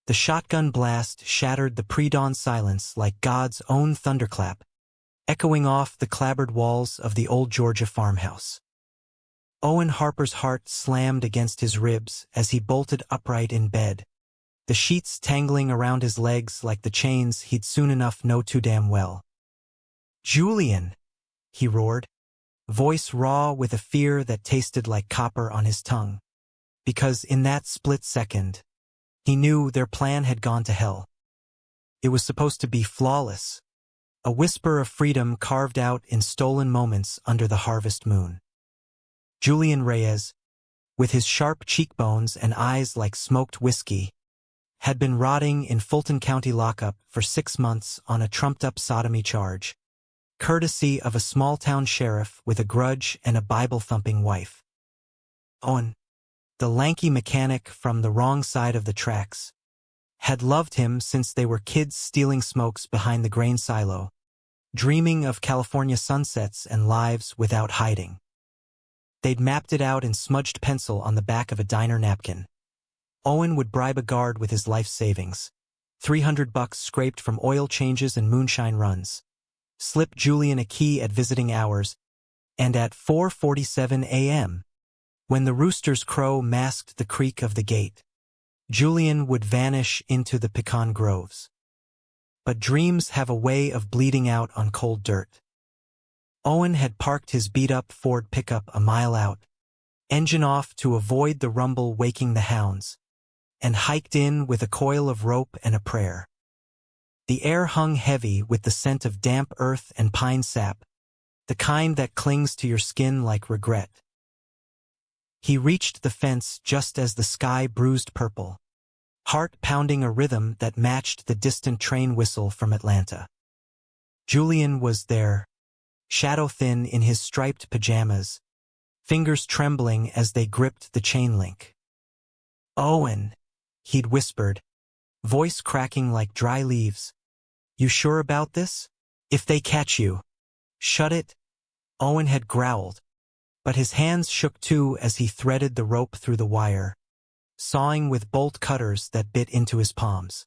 The shotgun blast shattered the pre-dawn silence like God's own thunderclap, echoing off the clapboard walls of the old Georgia farmhouse. Owen Harper's heart slammed against his ribs as he bolted upright in bed, the sheets tangling around his legs like the chains he'd soon enough know too damn well. "Julian!" he roared, voice raw with a fear that tasted like copper on his tongue. Because in that split second, he knew their plan had gone to hell. It was supposed to be flawless, a whisper of freedom carved out in stolen moments under the harvest moon. Julian Reyes, with his sharp cheekbones and eyes like smoked whiskey, had been rotting in Fulton County lockup for 6 months on a trumped-up sodomy charge, courtesy of a small-town sheriff with a grudge and a Bible-thumping wife. Owen, the lanky mechanic from the wrong side of the tracks, had loved him since they were kids stealing smokes behind the grain silo, dreaming of California sunsets and lives without hiding. They'd mapped it out in smudged pencil on the back of a diner napkin. Owen would bribe a guard with his life savings, $300 scraped from oil changes and moonshine runs, slip Julian a key at visiting hours, and at 4:47 a.m., when the rooster's crow masked the creak of the gate, Julian would vanish into the pecan groves. But dreams have a way of bleeding out on cold dirt. Owen had parked his beat-up Ford pickup a mile out, engine off to avoid the rumble waking the hounds, and hiked in with a coil of rope and a prayer. The air hung heavy with the scent of damp earth and pine sap, the kind that clings to your skin like regret. He reached the fence just as the sky bruised purple, heart pounding a rhythm that matched the distant train whistle from Atlanta. Julian was there, shadow-thin in his striped pajamas, fingers trembling as they gripped the chain link. "Owen," he'd whispered, voice cracking like dry leaves. "You sure about this? If they catch you, shut it." Owen had growled, but his hands shook too as he threaded the rope through the wire, sawing with bolt cutters that bit into his palms.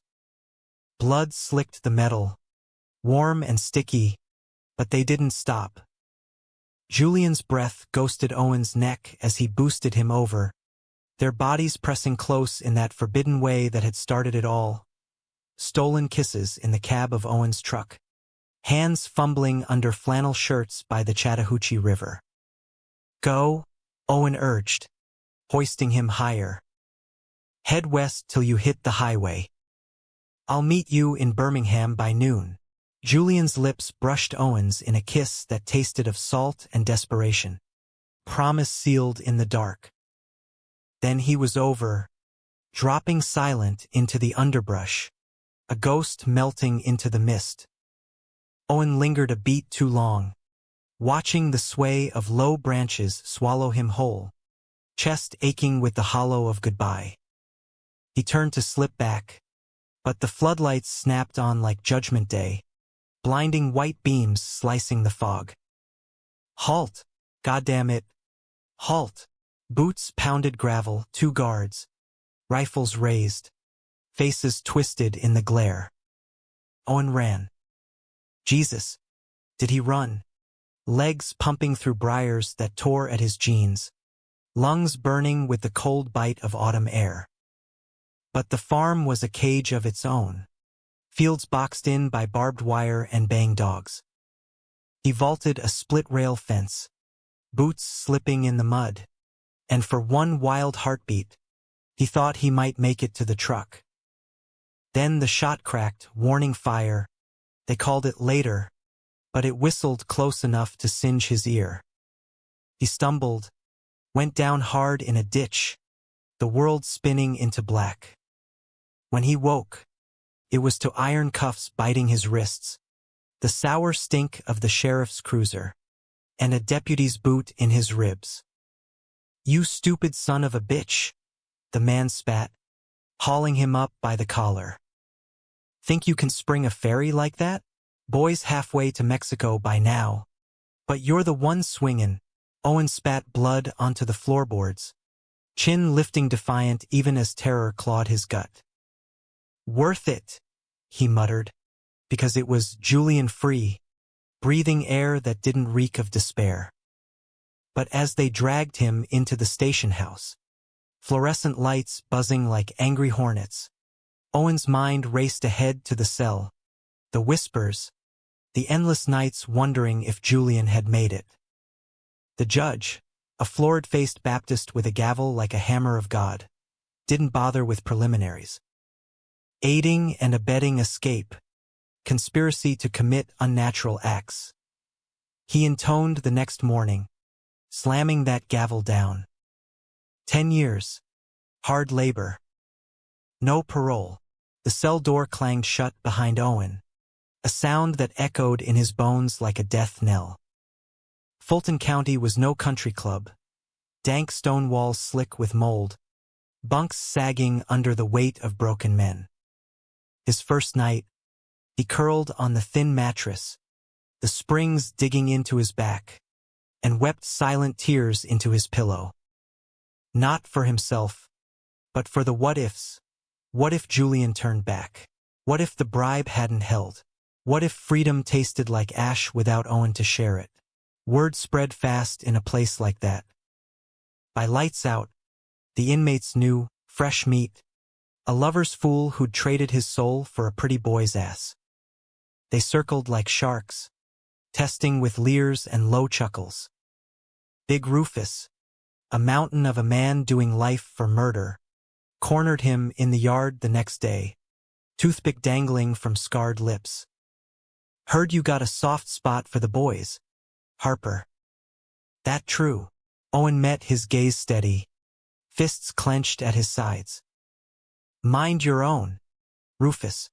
Blood slicked the metal, warm and sticky, but they didn't stop. Julian's breath ghosted Owen's neck as he boosted him over, their bodies pressing close in that forbidden way that had started it all. Stolen kisses in the cab of Owen's truck, hands fumbling under flannel shirts by the Chattahoochee River. "Go," Owen urged, hoisting him higher. "Head west till you hit the highway. I'll meet you in Birmingham by noon." Julian's lips brushed Owen's in a kiss that tasted of salt and desperation, promise sealed in the dark. Then he was over, dropping silent into the underbrush, a ghost melting into the mist. Owen lingered a beat too long, watching the sway of low branches swallow him whole, chest aching with the hollow of goodbye. He turned to slip back, but the floodlights snapped on like Judgment Day, blinding white beams slicing the fog. "Halt! Goddamn it! Halt!" Boots pounded gravel, 2 guards, rifles raised, faces twisted in the glare. Owen ran. Jesus, did he run? Legs pumping through briars that tore at his jeans, lungs burning with the cold bite of autumn air. But the farm was a cage of its own, fields boxed in by barbed wire and baying dogs. He vaulted a split-rail fence, boots slipping in the mud, and for one wild heartbeat, he thought he might make it to the truck. Then the shot cracked, warning fire. They called it later, but it whistled close enough to singe his ear. He stumbled, went down hard in a ditch, the world spinning into black. When he woke, it was to iron cuffs biting his wrists, the sour stink of the sheriff's cruiser, and a deputy's boot in his ribs. "You stupid son of a bitch," the man spat, hauling him up by the collar. "Think you can spring a ferry like that? Boy's halfway to Mexico by now. But you're the one swingin'." Owen spat blood onto the floorboards, chin lifting defiant even as terror clawed his gut. Worth it, he muttered, because it was Julian free, breathing air that didn't reek of despair. But as they dragged him into the station house, fluorescent lights buzzing like angry hornets, Owen's mind raced ahead to the cell, the whispers, the endless nights wondering if Julian had made it. The judge, a florid-faced Baptist with a gavel like a hammer of God, didn't bother with preliminaries. Aiding and abetting escape, conspiracy to commit unnatural acts. He intoned the next morning, slamming that gavel down. 10 years. Hard labor. No parole. The cell door clanged shut behind Owen, a sound that echoed in his bones like a death knell. Fulton County was no country club. Dank stone walls slick with mold, bunks sagging under the weight of broken men. His first night, he curled on the thin mattress, the springs digging into his back, and wept silent tears into his pillow. Not for himself, but for the what-ifs. What if Julian turned back? What if the bribe hadn't held? What if freedom tasted like ash without Owen to share it? Word spread fast in a place like that. By lights out, the inmates knew, fresh meat, a lover's fool who'd traded his soul for a pretty boy's ass. They circled like sharks, testing with leers and low chuckles. Big Rufus, a mountain of a man doing life for murder, cornered him in the yard the next day, toothpick dangling from scarred lips. Heard you got a soft spot for the boys, Harper. That true? Owen met his gaze steady, fists clenched at his sides. Mind your own, Rufus.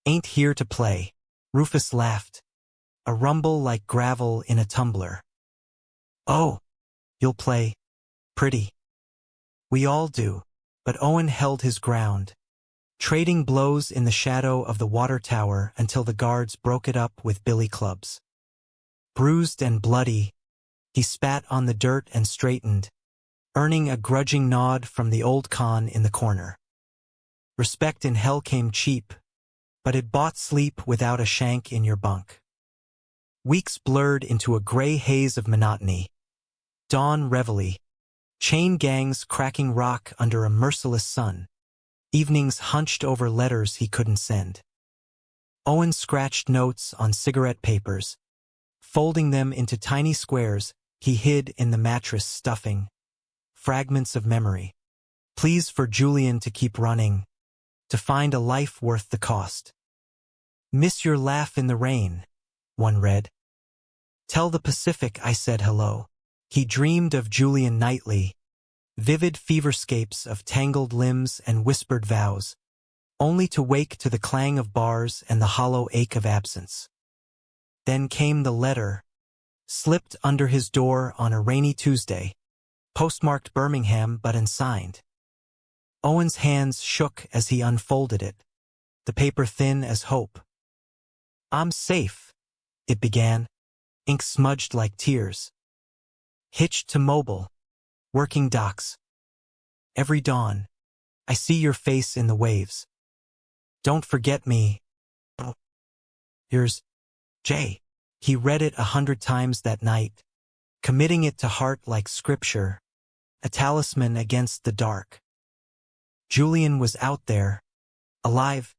Ain't here to play. Rufus laughed, a rumble like gravel in a tumbler. Oh, you'll play, pretty. We all do. But Owen held his ground, trading blows in the shadow of the water tower until the guards broke it up with billy clubs. Bruised and bloody, he spat on the dirt and straightened, earning a grudging nod from the old con in the corner. Respect in hell came cheap, but it bought sleep without a shank in your bunk. Weeks blurred into a gray haze of monotony. Dawn reveille. Chain gangs cracking rock under a merciless sun. Evenings hunched over letters he couldn't send. Owen scratched notes on cigarette papers, folding them into tiny squares he hid in the mattress stuffing. Fragments of memory. Pleas for Julian to keep running, to find a life worth the cost. Miss your laugh in the rain, one read. Tell the Pacific I said hello. He dreamed of Julian nightly, vivid feverscapes of tangled limbs and whispered vows, only to wake to the clang of bars and the hollow ache of absence. Then came the letter, slipped under his door on a rainy Tuesday, postmarked Birmingham but unsigned. Owen's hands shook as he unfolded it, the paper thin as hope. I'm safe, it began, ink smudged like tears. Hitched to mobile, working docks. Every dawn, I see your face in the waves. Don't forget me. Yours, Jay. He read it 100 times that night, committing it to heart like scripture, a talisman against the dark. Julian was out there, alive,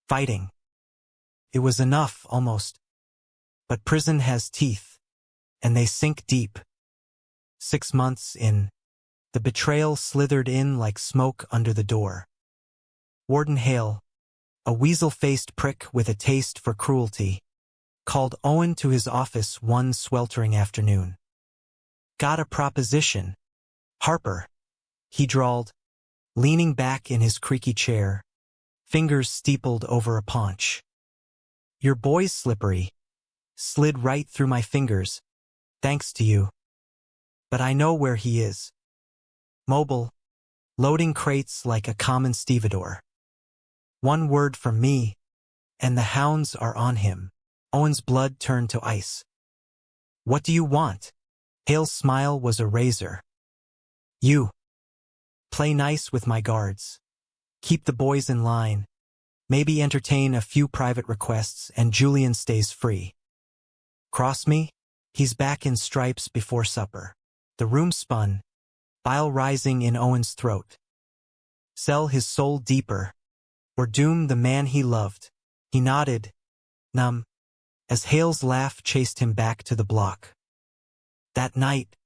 fighting. It was enough, almost. But prison has teeth, and they sink deep. 6 months in, the betrayal slithered in like smoke under the door. Warden Hale, a weasel-faced prick with a taste for cruelty, called Owen to his office one sweltering afternoon. Got a proposition, Harper, he drawled, leaning back in his creaky chair, fingers steepled over a paunch. Your boy's slippery, slid right through my fingers, thanks to you. But I know where he is. Mobile, loading crates like a common stevedore. One word from me, and the hounds are on him. Owen's blood turned to ice. What do you want? Hale's smile was a razor. You. Play nice with my guards. Keep the boys in line, Maybe entertain a few private requests and Julian stays free. Cross me? He's back in stripes before supper. The room spun, bile rising in Owen's throat. Sell his soul deeper, or doom the man he loved. He nodded, numb, as Hale's laugh chased him back to the block. That night,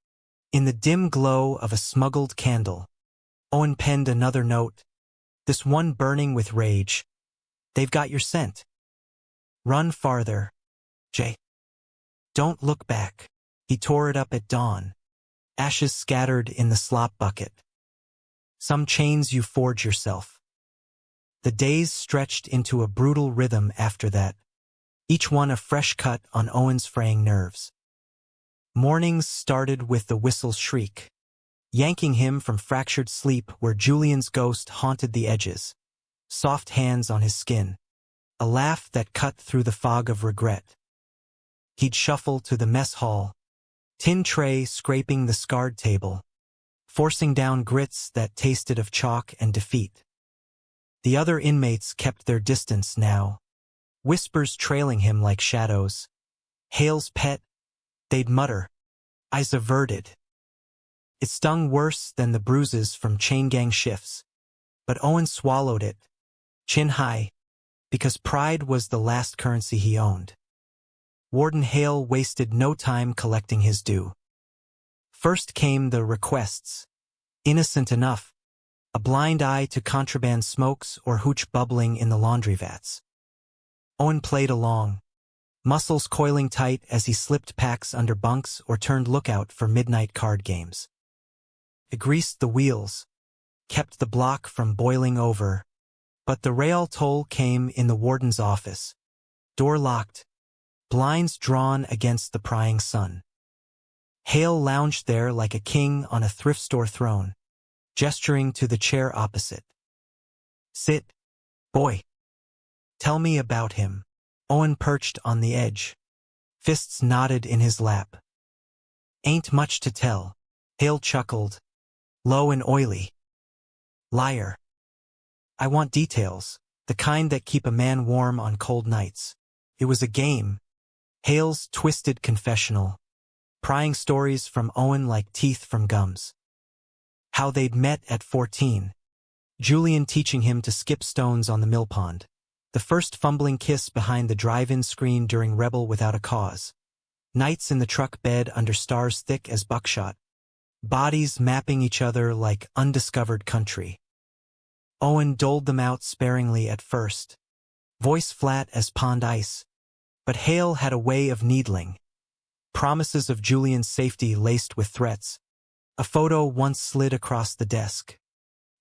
in the dim glow of a smuggled candle, Owen penned another note, this one burning with rage. They've got your scent. Run farther, Jay. Don't look back. He tore it up at dawn, ashes scattered in the slop bucket. Some chains you forge yourself. The days stretched into a brutal rhythm after that, each one a fresh cut on Owen's fraying nerves. Mornings started with the whistle's shriek, yanking him from fractured sleep where Julian's ghost haunted the edges, soft hands on his skin, a laugh that cut through the fog of regret. He'd shuffle to the mess hall, tin tray scraping the scarred table, forcing down grits that tasted of chalk and defeat. The other inmates kept their distance now, whispers trailing him like shadows. Hale's pet, they'd mutter, eyes averted. It stung worse than the bruises from chain gang shifts, but Owen swallowed it, chin high, because pride was the last currency he owned. Warden Hale wasted no time collecting his due. First came the requests, innocent enough, a blind eye to contraband smokes or hooch bubbling in the laundry vats. Owen played along, muscles coiling tight as he slipped packs under bunks or turned lookout for midnight card games. It greased the wheels, kept the block from boiling over, but the real toll came in the warden's office, door locked, blinds drawn against the prying sun. Hale lounged there like a king on a thrift store throne, gesturing to the chair opposite. Sit, boy. Tell me about him. Owen perched on the edge, fists knotted in his lap. Ain't much to tell, Hale chuckled, low and oily. Liar. I want details, the kind that keep a man warm on cold nights. It was a game. Hale's twisted confessional, prying stories from Owen like teeth from gums. How they'd met at 14. Julian teaching him to skip stones on the mill pond. The first fumbling kiss behind the drive-in screen during Rebel Without a Cause. Nights in the truck bed under stars thick as buckshot. Bodies mapping each other like undiscovered country. Owen doled them out sparingly at first, voice flat as pond ice. But Hale had a way of needling. Promises of Julian's safety laced with threats. A photo once slid across the desk.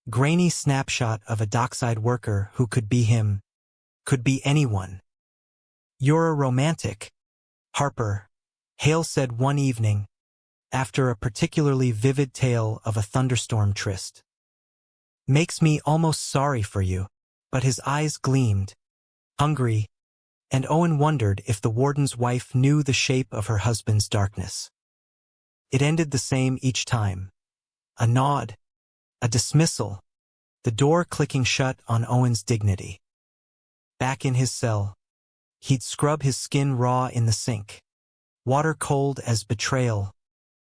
Grainy snapshot of a dockside worker who could be him, could be anyone. You're a romantic, Harper, Hale said one evening, after a particularly vivid tale of a thunderstorm tryst. Makes me almost sorry for you, but his eyes gleamed, hungry, and Owen wondered if the warden's wife knew the shape of her husband's darkness. It ended the same each time. A nod, a dismissal, the door clicking shut on Owen's dignity. Back in his cell, he'd scrub his skin raw in the sink, water cold as betrayal,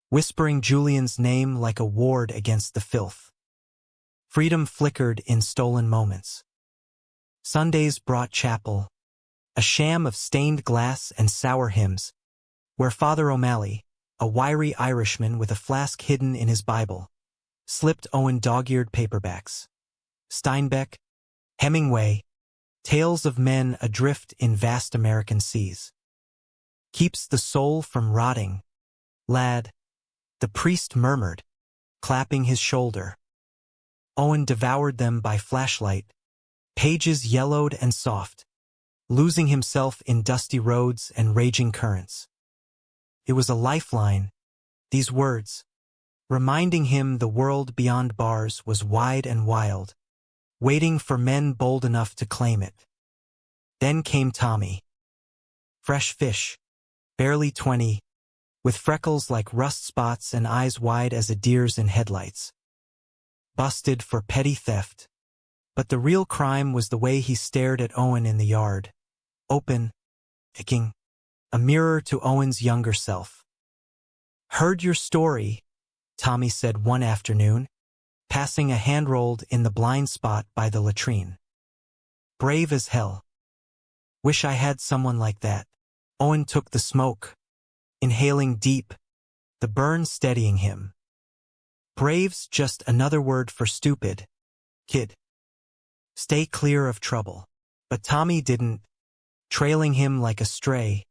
whispering Julian's name like a ward against the filth. Freedom flickered in stolen moments. Sundays brought chapel, a sham of stained glass and sour hymns, where Father O'Malley, a wiry Irishman with a flask hidden in his Bible, slipped Owen dog-eared paperbacks. Steinbeck, Hemingway, tales of men adrift in vast American seas. Keeps the soul from rotting, lad, the priest murmured, clapping his shoulder. Owen devoured them by flashlight, pages yellowed and soft, losing himself in dusty roads and raging currents. It was a lifeline, these words, reminding him the world beyond bars was wide and wild, waiting for men bold enough to claim it. Then came Tommy. Fresh fish, barely 20, with freckles like rust spots and eyes wide as a deer's in headlights. Busted for petty theft, But the real crime was the way he stared at Owen in the yard. Open, ticking, a mirror to Owen's younger self. "Heard your story," Tommy said one afternoon, passing a hand rolled in the blind spot by the latrine. "Brave as hell. Wish I had someone like that." Owen took the smoke, inhaling deep, the burn steadying him. "Brave's just another word for stupid, kid. Stay clear of trouble." But Tommy didn't, trailing him like a stray,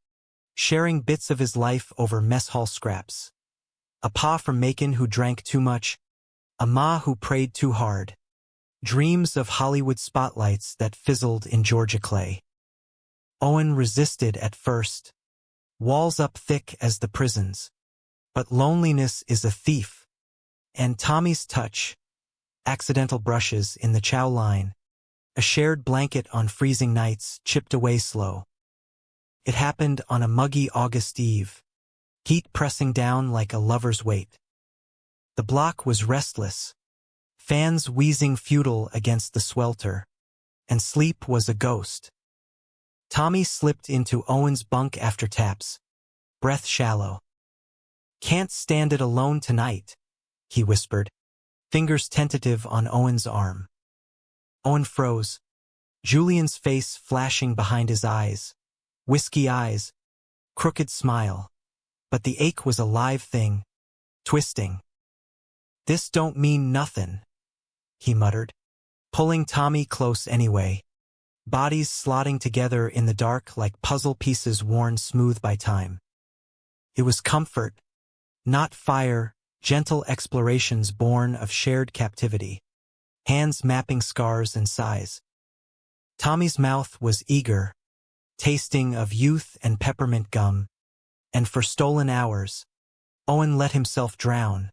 sharing bits of his life over mess hall scraps. A pa from Macon who drank too much, a ma who prayed too hard. Dreams of Hollywood spotlights that fizzled in Georgia clay. Owen resisted at first, walls up thick as the prisons. But loneliness is a thief, and Tommy's touch, accidental brushes in the chow line, a shared blanket on freezing nights, chipped away slow. It happened on a muggy August eve, heat pressing down like a lover's weight. The block was restless, fans wheezing futile against the swelter, and sleep was a ghost. Tommy slipped into Owen's bunk after taps, breath shallow. "Can't stand it alone tonight," he whispered, fingers tentative on Owen's arm. Owen froze, Julian's face flashing behind his eyes, whiskey eyes, crooked smile. But the ache was a live thing, twisting. "This don't mean nothin'," he muttered, pulling Tommy close anyway, bodies slotting together in the dark like puzzle pieces worn smooth by time. It was comfort, not fire, gentle explorations born of shared captivity, hands mapping scars and sighs. Tommy's mouth was eager, tasting of youth and peppermint gum, and for stolen hours, Owen let himself drown,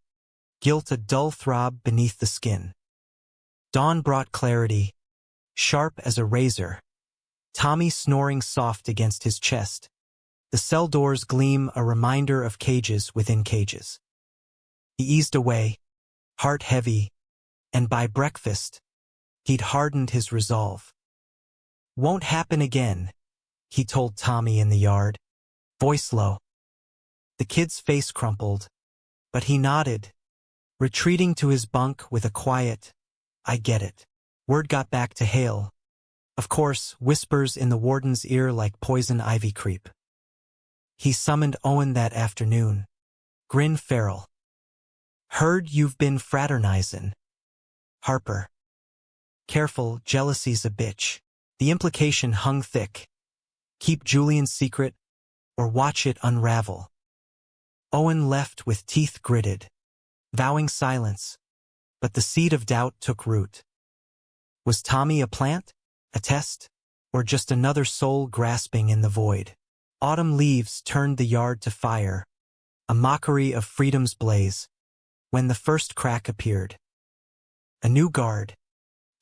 guilt a dull throb beneath the skin. Dawn brought clarity, sharp as a razor, Tommy snoring soft against his chest, the cell doors gleam a reminder of cages within cages. He eased away, heart heavy, and by breakfast, he'd hardened his resolve. "Won't happen again," he told Tommy in the yard, voice low. The kid's face crumpled, but he nodded, retreating to his bunk with a quiet, "I get it." Word got back to Hale. Of course, whispers in the warden's ear like poison ivy creep. He summoned Owen that afternoon, grin feral. "Heard you've been fraternizin'. Harper. Careful, jealousy's a bitch." The implication hung thick. Keep Julian's secret, or watch it unravel. Owen left with teeth gritted, vowing silence, but the seed of doubt took root. Was Tommy a plant, a test, or just another soul grasping in the void? Autumn leaves turned the yard to fire, a mockery of freedom's blaze, when the first crack appeared. A new guard,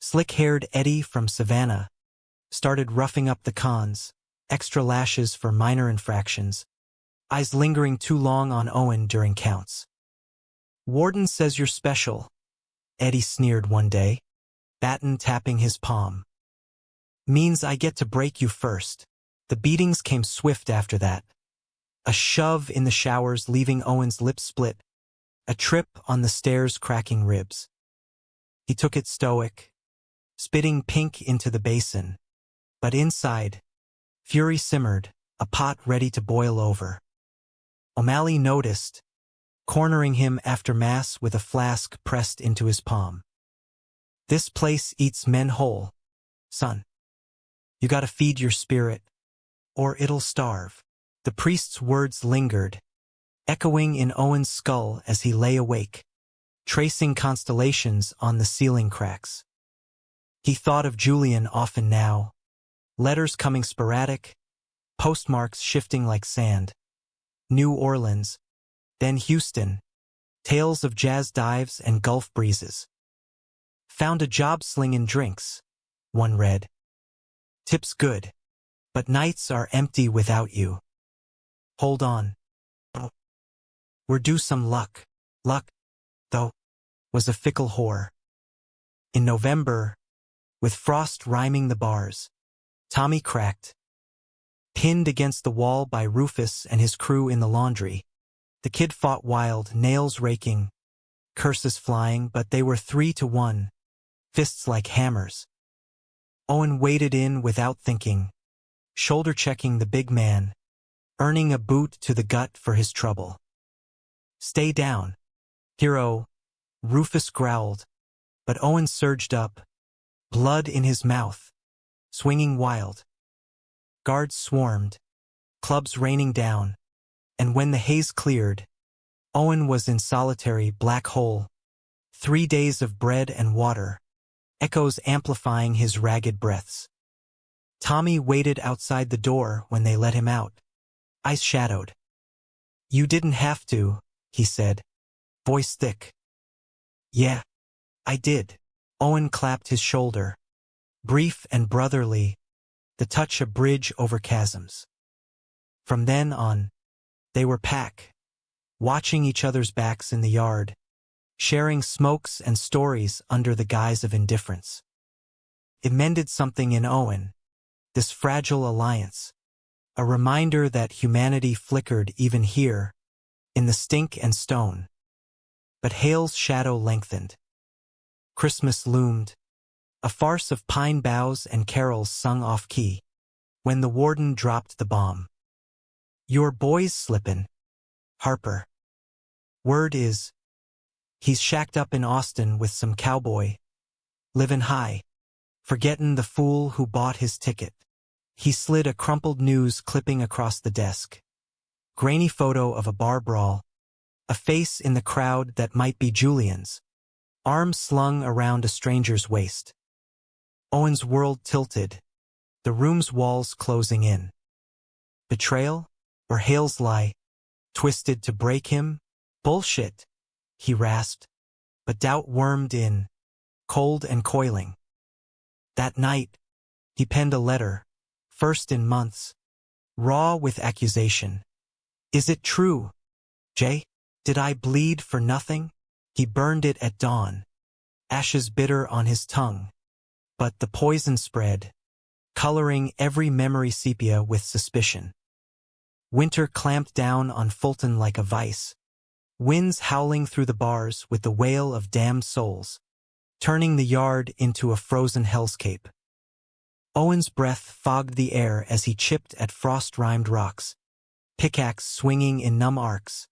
slick-haired Eddie from Savannah, started roughing up the cons, extra lashes for minor infractions, eyes lingering too long on Owen during counts. "Warden says you're special," Eddie sneered one day, baton tapping his palm. "Means I get to break you first." The beatings came swift after that. A shove in the showers leaving Owen's lips split, a trip on the stairs cracking ribs. He took it stoic, spitting pink into the basin. But inside, fury simmered, a pot ready to boil over. O'Malley noticed, cornering him after mass with a flask pressed into his palm. "This place eats men whole, son. You gotta feed your spirit, or it'll starve." The priest's words lingered, echoing in Owen's skull as he lay awake, tracing constellations on the ceiling cracks. He thought of Julian often now, letters coming sporadic, postmarks shifting like sand. New Orleans, then Houston, tales of jazz dives and Gulf breezes. "Found a job slinging drinks," one read. "Tips good, but nights are empty without you. Hold on. We're due some luck." Luck, though, was a fickle whore. In November, with frost rhyming the bars. Tommy cracked. Pinned against the wall by Rufus and his crew in the laundry, the kid fought wild, nails raking, curses flying, but they were 3-1, fists like hammers. Owen waded in without thinking, shoulder-checking the big man, earning a boot to the gut for his trouble. "Stay down, hero," Rufus growled, but Owen surged up, blood in his mouth, swinging wild. Guards swarmed, clubs raining down, and when the haze cleared, Owen was in solitary black hole. 3 days of bread and water, echoes amplifying his ragged breaths. Tommy waited outside the door when they let him out, eyes shadowed. "You didn't have to," he said, voice thick. "Yeah, I did." Owen clapped his shoulder, brief and brotherly, the touch a bridge over chasms. From then on, they were pack, watching each other's backs in the yard, sharing smokes and stories under the guise of indifference. It mended something in Owen, this fragile alliance, a reminder that humanity flickered even here, in the stink and stone. But Hale's shadow lengthened. Christmas loomed, a farce of pine boughs and carols sung off-key, when the warden dropped the bomb. "Your boy's slippin', Harper. Word is, he's shacked up in Austin with some cowboy, livin' high, forgettin' the fool who bought his ticket." He slid a crumpled news clipping across the desk. Grainy photo of a bar brawl, a face in the crowd that might be Julian's, arms slung around a stranger's waist. Owen's world tilted, the room's walls closing in. Betrayal? Or Hale's lie, twisted to break him? "Bullshit," he rasped, but doubt wormed in, cold and coiling. That night, he penned a letter, first in months, raw with accusation. "Is it true, Jay? Did I bleed for nothing?" He burned it at dawn, ashes bitter on his tongue. But the poison spread, coloring every memory sepia with suspicion. Winter clamped down on Fulton like a vice, winds howling through the bars with the wail of damned souls, turning the yard into a frozen hellscape. Owen's breath fogged the air as he chipped at frost-rimed rocks, pickaxe swinging in numb arcs,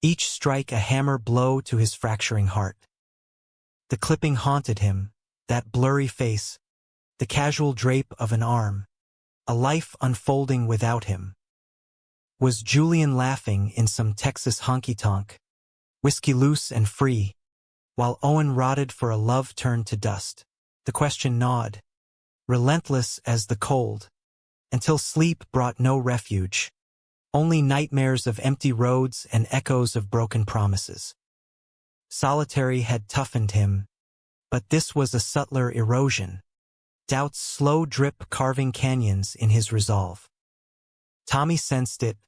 each strike a hammer blow to his fracturing heart. The clipping haunted him, that blurry face, the casual drape of an arm, a life unfolding without him. Was Julian laughing in some Texas honky-tonk, whiskey loose and free, while Owen rotted for a love turned to dust? The question gnawed, relentless as the cold, until sleep brought no refuge, only nightmares of empty roads and echoes of broken promises. Solitary had toughened him, but this was a subtler erosion, doubt's slow drip carving canyons in his resolve. Tommy sensed it,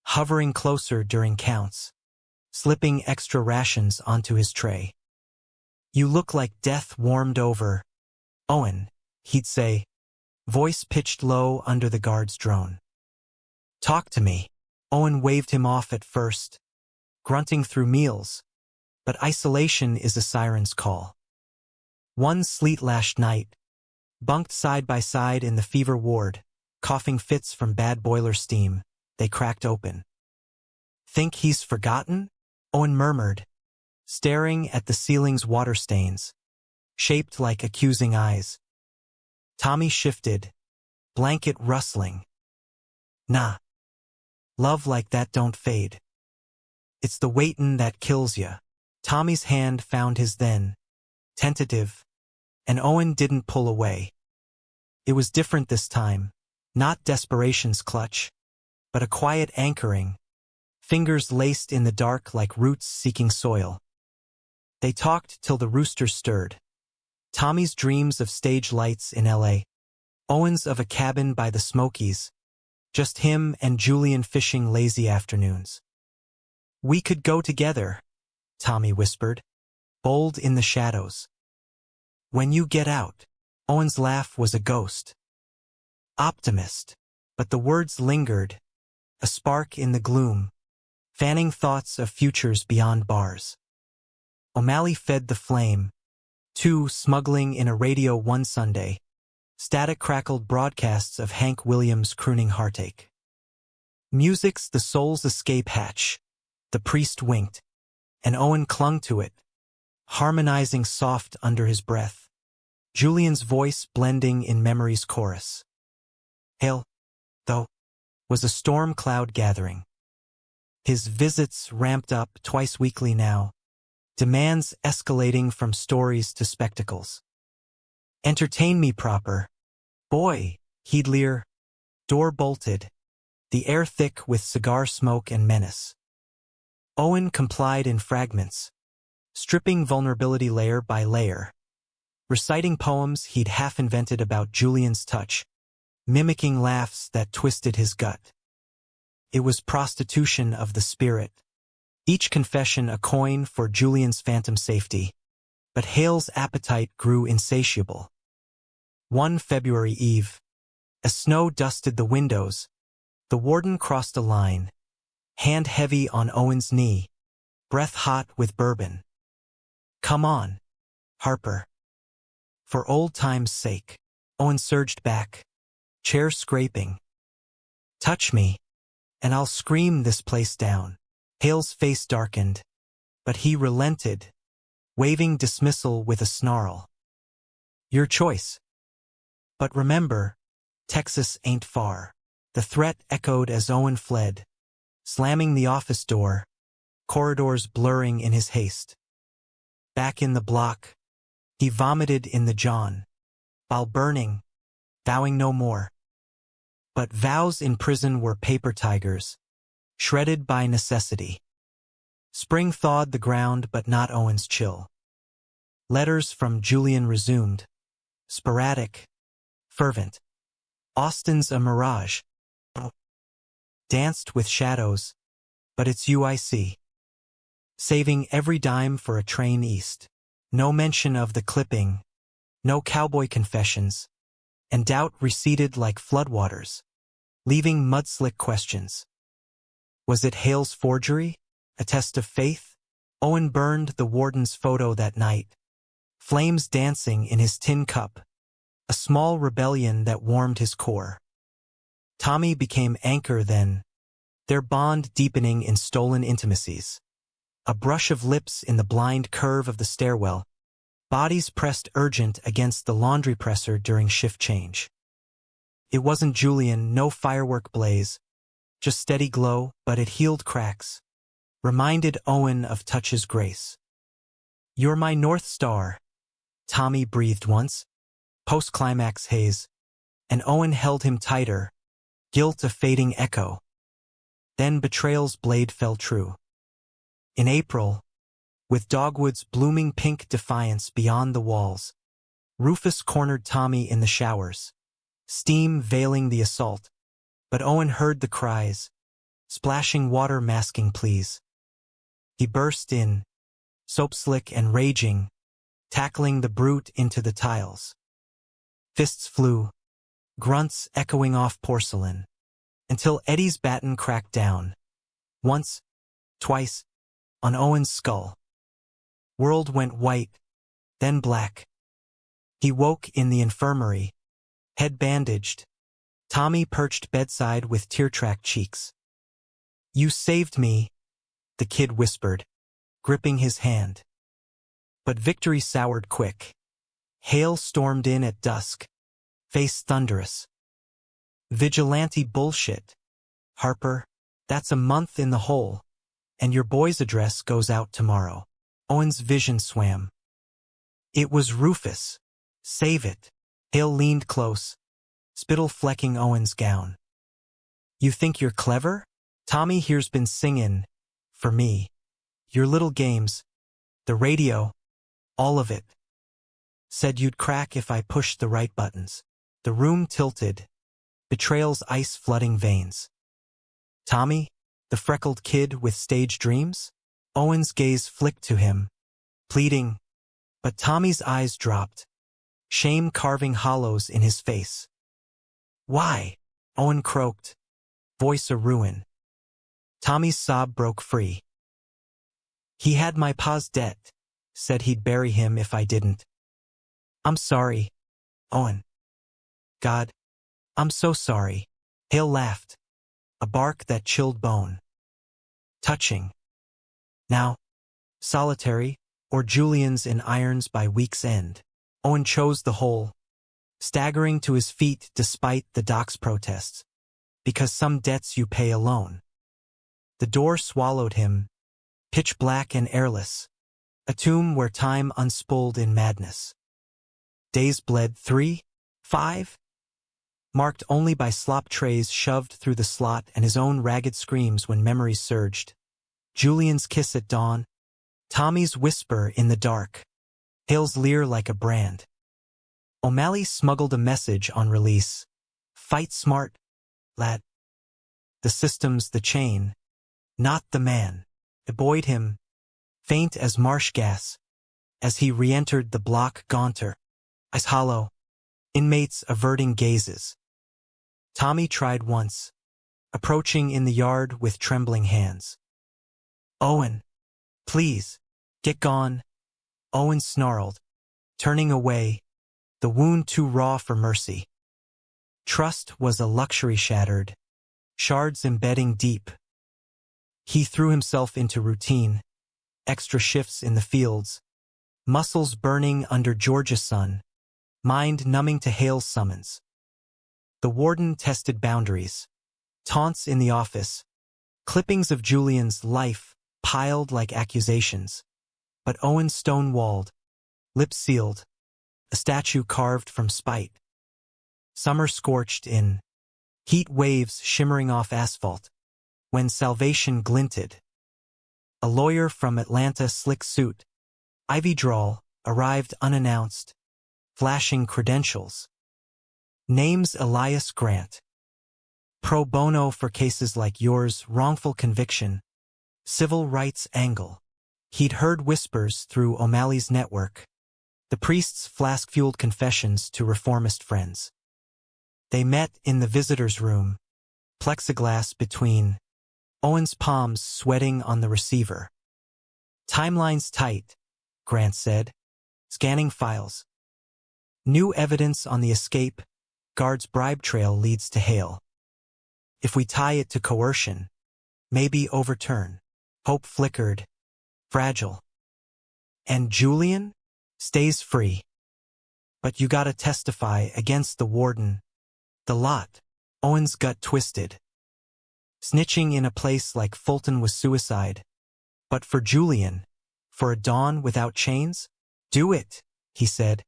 hovering closer during counts, slipping extra rations onto his tray. "You look like death warmed over, Owen," he'd say, voice pitched low under the guard's drone. "Talk to me." Owen waved him off at first, grunting through meals, but isolation is a siren's call. One sleet-lashed night, bunked side by side in the fever ward, coughing fits from bad boiler steam, they cracked open. "Think he's forgotten?" Owen murmured, staring at the ceiling's water stains, shaped like accusing eyes. Tommy shifted, blanket rustling. "Nah. Love like that don't fade. It's the waitin' that kills ya." Tommy's hand found his then, tentative, and Owen didn't pull away. It was different this time, not desperation's clutch, but a quiet anchoring, fingers laced in the dark like roots seeking soil. They talked till the rooster stirred. Tommy's dreams of stage lights in L.A., Owen's of a cabin by the Smokies, just him and Julian fishing lazy afternoons. "We could go together," Tommy whispered, bold in the shadows. "When you get out." Owen's laugh was a ghost. Optimist. But the words lingered, a spark in the gloom, fanning thoughts of futures beyond bars. O'Malley fed the flame, too, smuggling in a radio one Sunday, static crackled broadcasts of Hank Williams' crooning heartache. Music's the soul's escape hatch, the priest winked, and Owen clung to it, harmonizing soft under his breath, Julian's voice blending in memory's chorus. Hale, though, was a storm cloud gathering. His visits ramped up twice weekly now, demands escalating from stories to spectacles. Entertain me proper. Boy, he'd leer. Door bolted, the air thick with cigar smoke and menace. Owen complied in fragments, stripping vulnerability layer by layer, reciting poems he'd half-invented about Julian's touch, mimicking laughs that twisted his gut. It was prostitution of the spirit, each confession a coin for Julian's phantom safety, but Hale's appetite grew insatiable. One February eve, as snow dusted the windows, the warden crossed a line, hand heavy on Owen's knee, breath hot with bourbon. "Come on, Harper." For old time's sake, Owen surged back, chair scraping. "Touch me, and I'll scream this place down." Hale's face darkened, but he relented, waving dismissal with a snarl. "Your choice. But remember, Texas ain't far." The threat echoed as Owen fled, slamming the office door, corridors blurring in his haste. Back in the block, he vomited in the John, while burning, vowing no more. But vows in prison were paper tigers, shredded by necessity. Spring thawed the ground, but not Owen's chill. Letters from Julian resumed, sporadic, fervent. "Austin's a mirage. Danced with shadows, but it's you I see. Saving every dime for a train east. No mention of the clipping, no cowboy confessions, and doubt receded like floodwaters, leaving mudslick questions. Was it Hale's forgery, a test of faith? Owen burned the warden's photo that night, flames dancing in his tin cup, a small rebellion that warmed his core. Tommy became anchor then, their bond deepening in stolen intimacies. A brush of lips in the blind curve of the stairwell, bodies pressed urgent against the laundry presser during shift change. It wasn't Julian, no firework blaze, just steady glow, but it healed cracks, reminded Owen of Touch's grace. "You're my North Star," Tommy breathed once, post-climax haze, and Owen held him tighter, guilt a fading echo. Then betrayal's blade fell true. In April, with dogwoods blooming pink defiance beyond the walls, Rufus cornered Tommy in the showers, steam veiling the assault, but Owen heard the cries, splashing water masking pleas. He burst in, soap slick and raging, tackling the brute into the tiles. Fists flew, grunts echoing off porcelain, until Eddie's baton cracked down, once, twice, on Owen's skull. World went white, then black. He woke in the infirmary, head bandaged, Tommy perched bedside with tear-tracked cheeks. "You saved me," the kid whispered, gripping his hand. But victory soured quick. Hale stormed in at dusk, face thunderous. "Vigilante bullshit. Harper, that's a month in the hole, and your boy's address goes out tomorrow." Owen's vision swam. It was Rufus. Save it. Hale leaned close, spittle flecking Owen's gown. "You think you're clever? Tommy here's been singin', for me. Your little games, the radio, all of it. Said you'd crack if I pushed the right buttons." The room tilted, betrayal's ice flooding veins. "Tommy, the freckled kid with stage dreams?" Owen's gaze flicked to him, pleading, but Tommy's eyes dropped, shame carving hollows in his face. "Why?" Owen croaked, voice a ruin. Tommy's sob broke free. "He had my pa's debt. Said he'd bury him if I didn't." "I'm sorry, Owen." "God, I'm so sorry." Hale laughed, a bark that chilled bone. "Touching. Now, solitary, or Julian's in irons by week's end." Owen chose the whole, staggering to his feet despite the doc's protests. "Because some debts you pay alone." The door swallowed him, pitch black and airless, a tomb where time unspooled in madness. Days bled 3, 5, marked only by slop trays shoved through the slot and his own ragged screams when memories surged. Julian's kiss at dawn, Tommy's whisper in the dark, Hale's leer like a brand. O'Malley smuggled a message on release. "Fight smart, lad. The system's the chain, not the man." It buoyed him, faint as marsh gas, as he re-entered the block gaunter, eyes hollow, inmates averting gazes. Tommy tried once, approaching in the yard with trembling hands. "Owen, please, get gone." Owen snarled, turning away, the wound too raw for mercy. Trust was a luxury shattered, shards embedding deep. He threw himself into routine, extra shifts in the fields, muscles burning under Georgia sun, mind numbing to Hale's summons. The warden tested boundaries, taunts in the office, clippings of Julian's life piled like accusations. But Owen stonewalled, lips sealed, a statue carved from spite. Summer scorched in, heat waves shimmering off asphalt, when salvation glinted. A lawyer from Atlanta slick suit, Ivy drawl, arrived unannounced, flashing credentials. Name's Elias Grant. Pro bono for cases like yours, wrongful conviction, civil rights angle. He'd heard whispers through O'Malley's network, the priest's flask-fueled confessions to reformist friends. They met in the visitor's room, plexiglass between, Owen's palms sweating on the receiver. "Timeline's tight," Grant said, scanning files. "New evidence on the escape, guard's bribe trail leads to Hale. If we tie it to coercion, maybe overturn." Hope flickered, fragile. "And Julian stays free. But you gotta testify against the warden." The lot. Owen's gut twisted. Snitching in a place like Fulton was suicide. But for Julian, for a dawn without chains? "Do it," he said,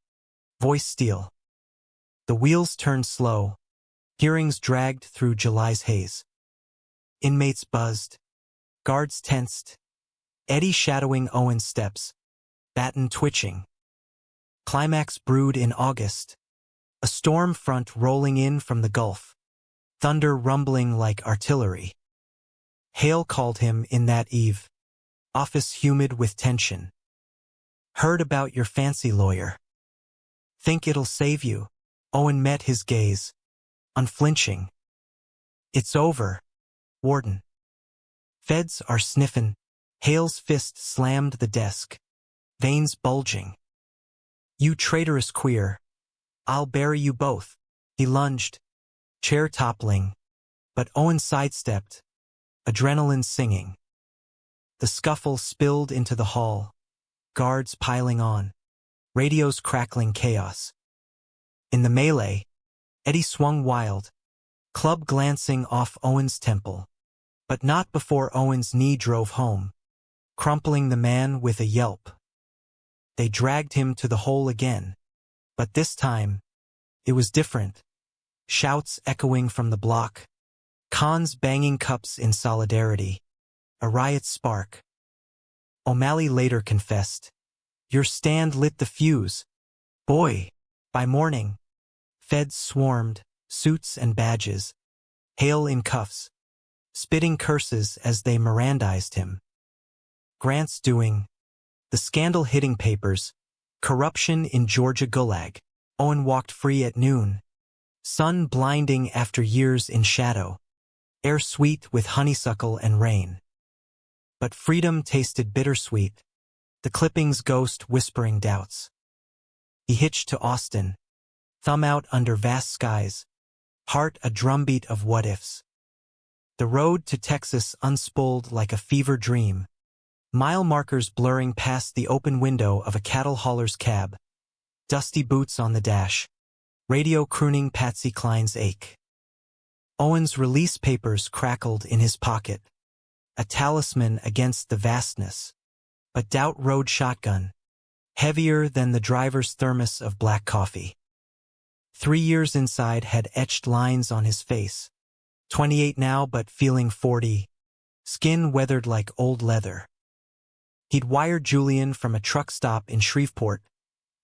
voice steel. The wheels turned slow, hearings dragged through July's haze. Inmates buzzed, guards tensed, Eddie shadowing Owen's steps, baton twitching. Climax brewed in August, a storm front rolling in from the Gulf, thunder rumbling like artillery. Hale called him in that eve, office humid with tension. "Heard about your fancy lawyer. Think it'll save you?" Owen met his gaze, unflinching. "It's over, warden. Feds are sniffin'." Hale's fist slammed the desk, veins bulging. "You traitorous queer. I'll bury you both." He lunged, chair toppling, but Owen sidestepped, adrenaline singing. The scuffle spilled into the hall, guards piling on, radios crackling chaos. In the melee, Eddie swung wild, club glancing off Owen's temple, but not before Owen's knee drove home, crumpling the man with a yelp. They dragged him to the hole again, but this time, it was different. Shouts echoing from the block, cons banging cups in solidarity, a riot spark. O'Malley later confessed, "Your stand lit the fuse. Boy." By morning, feds swarmed, suits and badges, Hale in cuffs, spitting curses as they Mirandized him. Grant's doing, the scandal hitting papers, corruption in Georgia Gulag. Owen walked free at noon, sun blinding after years in shadow, air sweet with honeysuckle and rain. But freedom tasted bittersweet, the clipping's ghost whispering doubts. He hitched to Austin, thumb out under vast skies, heart a drumbeat of what-ifs. The road to Texas unspooled like a fever dream, mile markers blurring past the open window of a cattle hauler's cab, dusty boots on the dash, radio crooning Patsy Cline's ache. Owen's release papers crackled in his pocket, a talisman against the vastness, but doubt rode shotgun, heavier than the driver's thermos of black coffee. 3 years inside had etched lines on his face, 28 now but feeling 40, skin weathered like old leather. He'd wired Julian from a truck stop in Shreveport.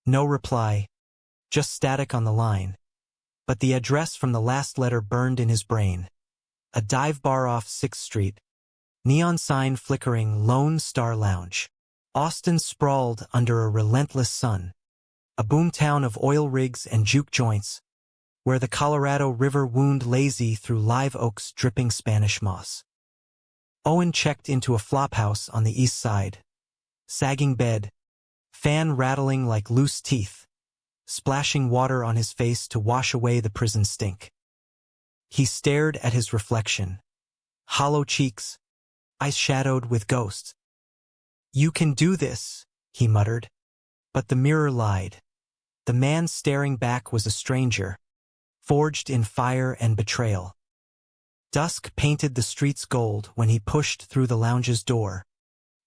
No reply, just static on the line. But the address from the last letter burned in his brain. A dive bar off 6th Street. Neon sign flickering Lone Star Lounge. Austin sprawled under a relentless sun. A boomtown of oil rigs and juke joints, where the Colorado River wound lazy through live oaks dripping Spanish moss. Owen checked into a flophouse on the east side. Sagging bed, fan rattling like loose teeth, splashing water on his face to wash away the prison stink. He stared at his reflection. Hollow cheeks, eyes shadowed with ghosts. "You can do this," he muttered. But the mirror lied. The man staring back was a stranger, forged in fire and betrayal. Dusk painted the streets gold when he pushed through the lounge's door,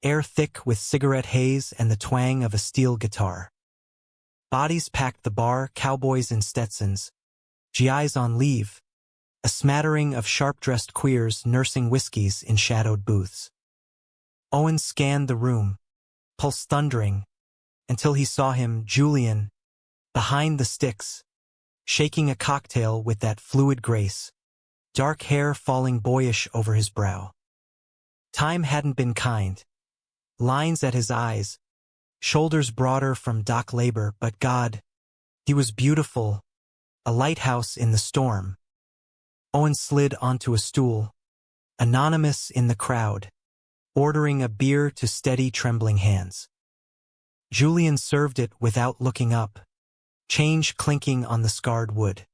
air thick with cigarette haze and the twang of a steel guitar. Bodies packed the bar, cowboys in Stetsons, GIs on leave, a smattering of sharp-dressed queers nursing whiskeys in shadowed booths. Owen scanned the room, pulse thundering, until he saw him, Julian, behind the sticks, shaking a cocktail with that fluid grace, dark hair falling boyish over his brow. Time hadn't been kind. Lines at his eyes, shoulders broader from dock labor, but God, he was beautiful, a lighthouse in the storm. Owen slid onto a stool, anonymous in the crowd, ordering a beer to steady trembling hands. Julian served it without looking up, change clinking on the scarred wood.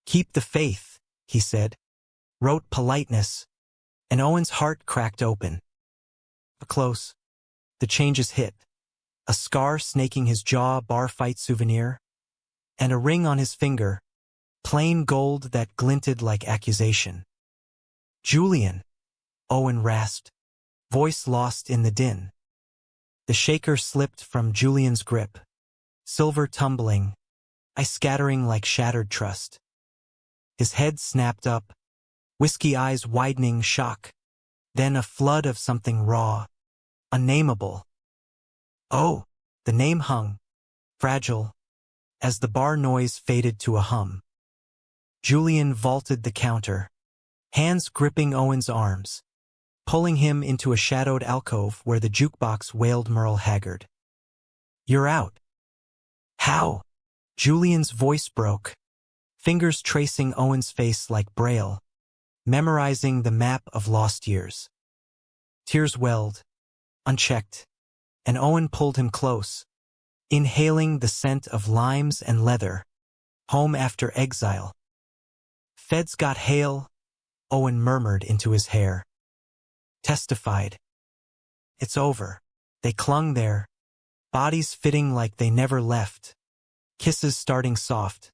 "Keep the faith," he said, wrote politeness, and Owen's heart cracked open. Close, the changes hit, a scar snaking his jaw, bar fight souvenir, and a ring on his finger, plain gold that glinted like accusation. "Julian," Owen rasped, voice lost in the din. The shaker slipped from Julian's grip, silver tumbling, ice scattering like shattered trust. His head snapped up, whiskey eyes widening shock, then a flood of something raw, unnameable. Oh, the name hung, fragile, as the bar noise faded to a hum. Julian vaulted the counter, hands gripping Owen's arms, pulling him into a shadowed alcove where the jukebox wailed Merle Haggard. "You're out." "How?" Julian's voice broke, fingers tracing Owen's face like Braille, memorizing the map of lost years. Tears welled, unchecked, and Owen pulled him close, inhaling the scent of limes and leather, home after exile. "Feds got hail," Owen murmured into his hair. Testified. "It's over." They clung there, bodies fitting like they never left, kisses starting soft,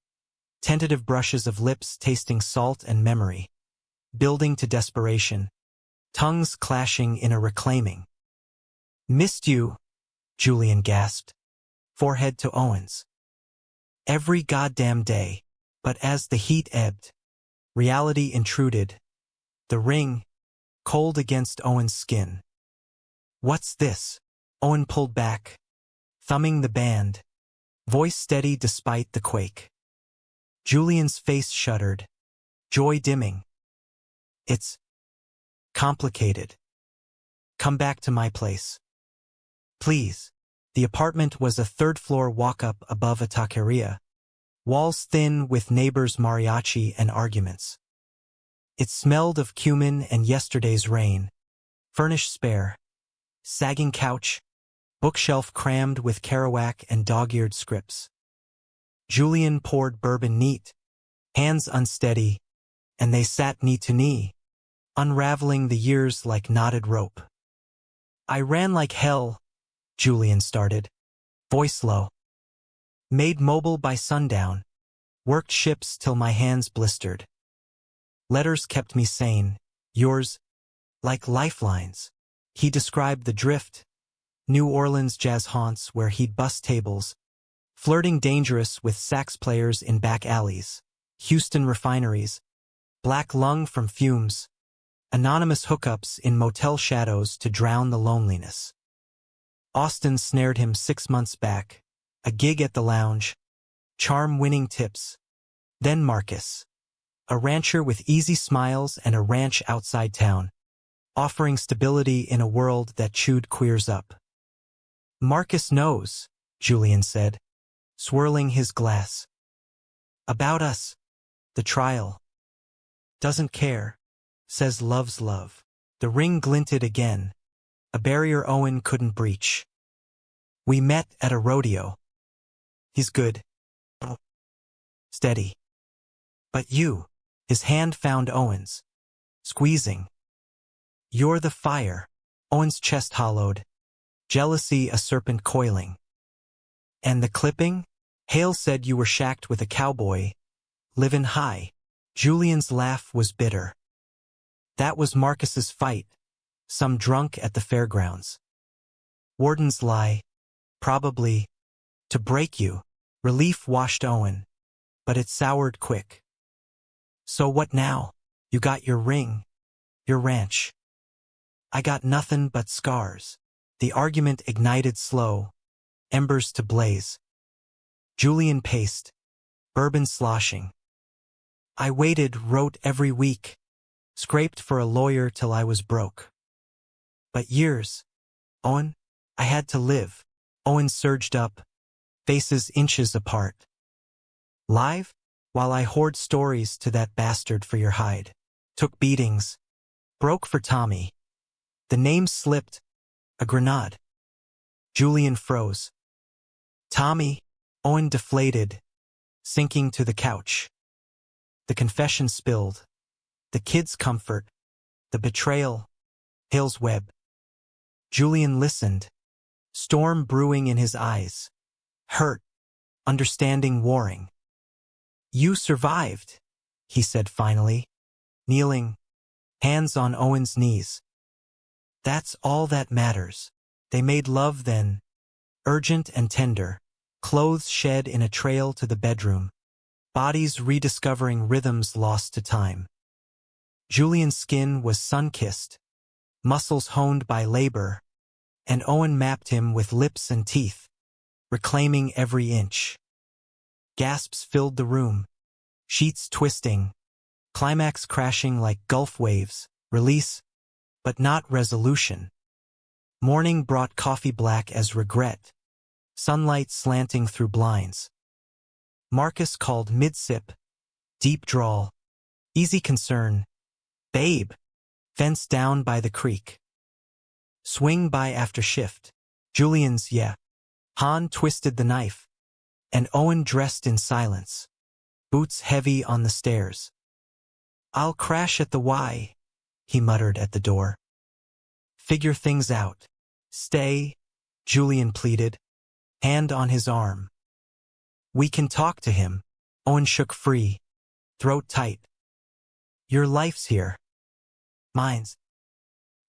tentative brushes of lips tasting salt and memory, building to desperation, tongues clashing in a reclaiming. "Missed you," Julian gasped, forehead to Owen's. "Every goddamn day," but as the heat ebbed, reality intruded, the ring, cold against Owen's skin. "What's this?" Owen pulled back, thumbing the band, voice steady despite the quake. Julian's face shuddered, joy dimming. "It's complicated. Come back to my place. Please." The apartment was a third-floor walk-up above a taqueria, walls thin with neighbors' mariachi and arguments. It smelled of cumin and yesterday's rain, furnish spare, sagging couch, bookshelf crammed with Kerouac and dog-eared scripts. Julian poured bourbon neat, hands unsteady, and they sat knee to knee, unraveling the years like knotted rope. I ran like hell, Julian started, voice low. Made mobile by sundown, worked ships till my hands blistered. Letters kept me sane, yours, like lifelines. He described the drift, New Orleans jazz haunts where he'd bust tables, flirting dangerous with sax players in back alleys, Houston refineries, black lung from fumes, anonymous hookups in motel shadows to drown the loneliness. Austin snared him 6 months back, a gig at the lounge, charm-winning tips. Then Marcus, a rancher with easy smiles and a ranch outside town, offering stability in a world that chewed queers up. Marcus knows, Julian said, swirling his glass. About us, the trial. Doesn't care, says love's love. The ring glinted again, a barrier Owen couldn't breach. We met at a rodeo. He's good. Steady. But you, his hand found Owen's, squeezing. You're the fire, Owen's chest hollowed, jealousy a serpent coiling. And the clipping? Hale said you were shacked with a cowboy, livin' high. Julian's laugh was bitter. That was Marcus's fight, some drunk at the fairgrounds. Warden's lie, probably, to break you. Relief washed Owen, but it soured quick. So what now? You got your ring, your ranch. I got nothing but scars. The argument ignited slow, embers to blaze. Julian paced, bourbon sloshing. I waited, wrote every week, scraped for a lawyer till I was broke. But years, Owen, I had to live. Owen surged up, faces inches apart. Live? While I hoard stories to that bastard for your hide. Took beatings. Broke for Tommy. The name slipped. A grenade. Julian froze. Tommy, Owen deflated, sinking to the couch. The confession spilled. The kid's comfort. The betrayal. Hale's web. Julian listened. Storm brewing in his eyes. Hurt. Understanding warring. You survived, he said finally, kneeling, hands on Owen's knees. That's all that matters. They made love then, urgent and tender, clothes shed in a trail to the bedroom, bodies rediscovering rhythms lost to time. Julian's skin was sun-kissed, muscles honed by labor, and Owen mapped him with lips and teeth, reclaiming every inch. Gasps filled the room, sheets twisting, climax crashing like Gulf waves, release, but not resolution. Morning brought coffee black as regret, sunlight slanting through blinds. Marcus called mid-sip, deep drawl, easy concern, babe, fence down by the creek. Swing by after shift, Julian's yeah. Han twisted the knife, and Owen dressed in silence, boots heavy on the stairs. I'll crash at the Y, he muttered at the door. Figure things out. Stay, Julian pleaded, hand on his arm. We can talk to him. Owen shook free, throat tight. Your life's here. Mine's.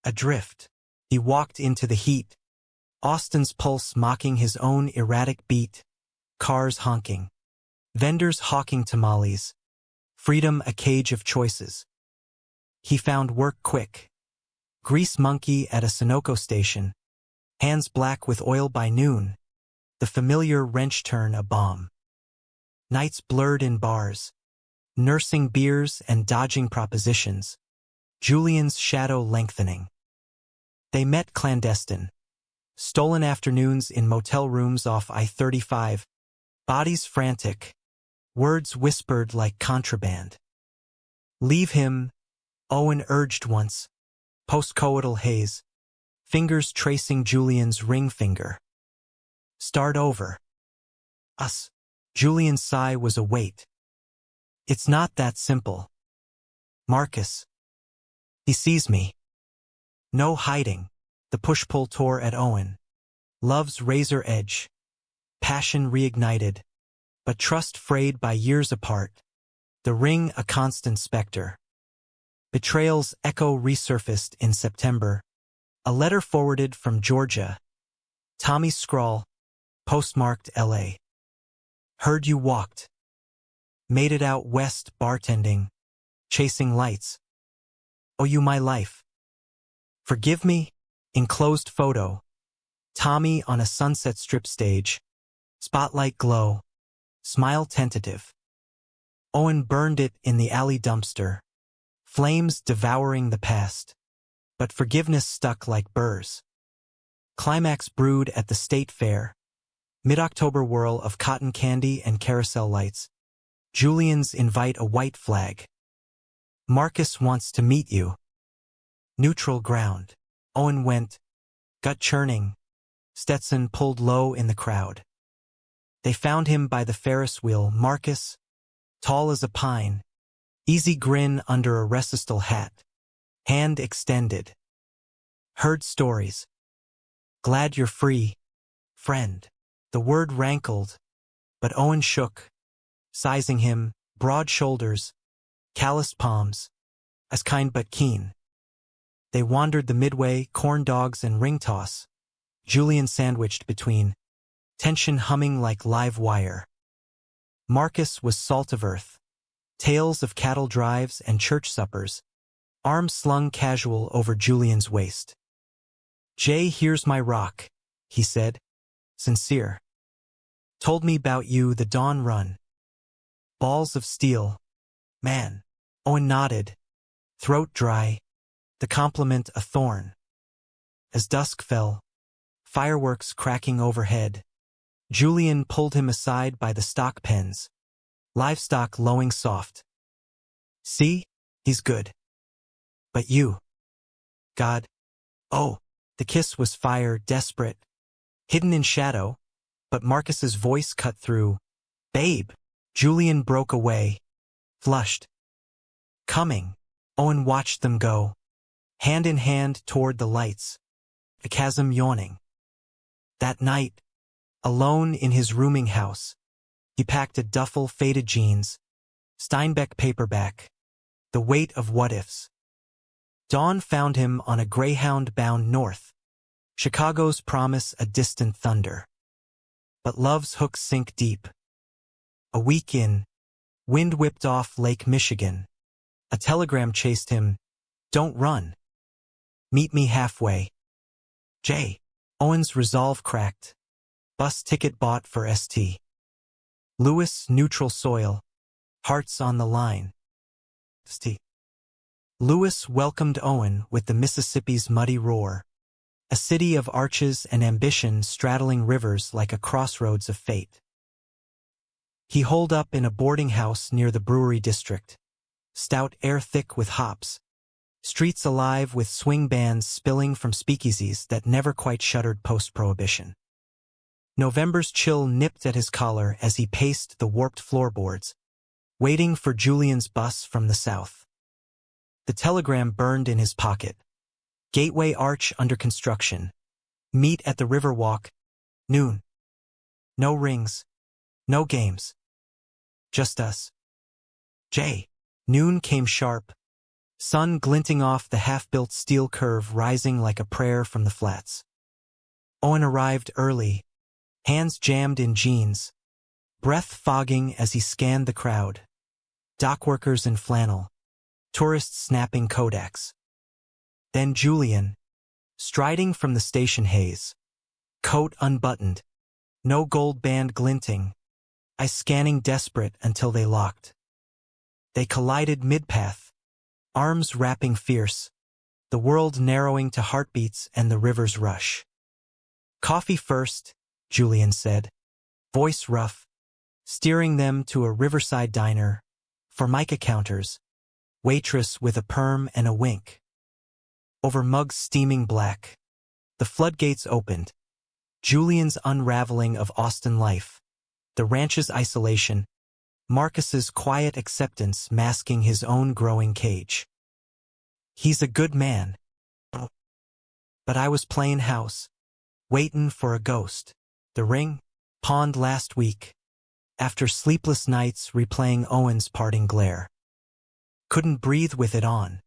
Adrift. He walked into the heat, Austin's pulse mocking his own erratic beat, cars honking, vendors hawking tamales, freedom a cage of choices. He found work quick. Grease monkey at a Sunoco station, hands black with oil by noon, the familiar wrench turn a bomb. Nights blurred in bars, nursing beers and dodging propositions, Julian's shadow lengthening. They met clandestine. Stolen afternoons in motel rooms off I-35, bodies frantic, words whispered like contraband. Leave him, Owen urged once, postcoital haze, fingers tracing Julian's ring finger. Start over. Us. Julian's sigh was a weight. It's not that simple. Marcus. He sees me. No hiding. The push-pull tore at Owen. Love's razor edge. Passion reignited. But trust frayed by years apart. The ring a constant specter. Betrayal's echo resurfaced in September. A letter forwarded from Georgia. Tommy's scrawl. Postmarked L.A. Heard you walked. Made it out west bartending. Chasing lights. Owe you my life. Forgive me? Enclosed photo. Tommy on a Sunset Strip stage. Spotlight glow. Smile tentative. Owen burned it in the alley dumpster. Flames devouring the past. But forgiveness stuck like burrs. Climax brewed at the state fair. Mid-October whirl of cotton candy and carousel lights. Julian's invite a white flag. Marcus wants to meet you. Neutral ground. Owen went. Gut churning. Stetson pulled low in the crowd. They found him by the Ferris wheel. Marcus, tall as a pine. Easy grin under a resistal hat. Hand extended. Heard stories. Glad you're free, friend. The word rankled, but Owen shook, sizing him, broad shoulders, calloused palms, as kind but keen. They wandered the midway, corn dogs and ring toss, Julian sandwiched between, tension humming like live wire. Marcus was salt of earth, tales of cattle drives and church suppers, arms slung casual over Julian's waist. Jay, here's my rock, he said, sincere. Told me 'bout you the dawn run. Balls of steel. Man. Owen nodded, throat dry, the compliment a thorn. As dusk fell, fireworks cracking overhead, Julian pulled him aside by the stock pens, livestock lowing soft. See, he's good. But you. God. Oh, the kiss was fire, desperate, hidden in shadow, but Marcus's voice cut through. Babe. Julian broke away, flushed. Coming. Owen watched them go, hand in hand toward the lights, the chasm yawning. That night, alone in his rooming house, he packed a duffel, faded jeans, Steinbeck paperback, the weight of what-ifs. Dawn found him on a Greyhound bound north, Chicago's promise a distant thunder. But love's hooks sink deep. A week in, wind whipped off Lake Michigan. A telegram chased him. Don't run. Meet me halfway. J. Owen's resolve cracked. Bus ticket bought for St. Louis, neutral soil. Hearts on the line. St. Louis welcomed Owen with the Mississippi's muddy roar. A city of arches and ambition straddling rivers like a crossroads of fate. He holed up in a boarding house near the brewery district. Stout air thick with hops. Streets alive with swing bands spilling from speakeasies that never quite shuttered post-prohibition. November's chill nipped at his collar as he paced the warped floorboards, waiting for Julian's bus from the south. The telegram burned in his pocket. Gateway Arch under construction. Meet at the Riverwalk. Noon. No rings. No games. Just us. J. Noon came sharp. Sun glinting off the half-built steel curve rising like a prayer from the flats. Owen arrived early, hands jammed in jeans, breath fogging as he scanned the crowd. Dockworkers in flannel, tourists snapping Kodaks. Then Julian, striding from the station haze, coat unbuttoned, no gold band glinting, eyes scanning desperate until they locked. They collided mid-path, arms wrapping fierce, the world narrowing to heartbeats and the river's rush. Coffee first, Julian said, voice rough, steering them to a riverside diner, formica counters, waitress with a perm and a wink. Over mugs steaming black, the floodgates opened. Julian's unraveling of Austin life, the ranch's isolation, Marcus's quiet acceptance masking his own growing cage. He's a good man. But I was playing house, waitin' for a ghost. The ring, pawned last week, after sleepless nights replaying Owen's parting glare. Couldn't breathe with it on.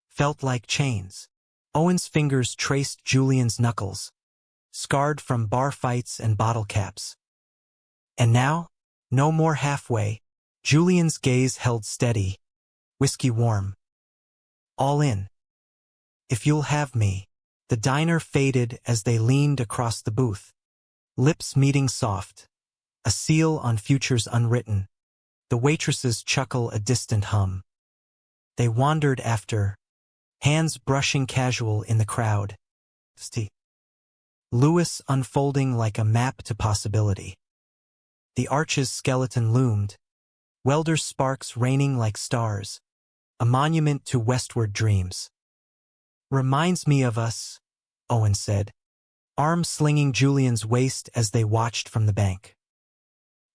Felt like chains. Owen's fingers traced Julian's knuckles, scarred from bar fights and bottle caps. And now, no more halfway. Julian's gaze held steady, whiskey warm. All in. If you'll have me. The diner faded as they leaned across the booth. Lips meeting soft, a seal on futures unwritten. The waitresses chuckle a distant hum. They wandered after, hands brushing casual in the crowd. Lewis unfolding like a map to possibility. The arch's skeleton loomed, welder's sparks raining like stars, a monument to westward dreams. Reminds me of us, Owen said, arm slinging Julian's waist as they watched from the bank.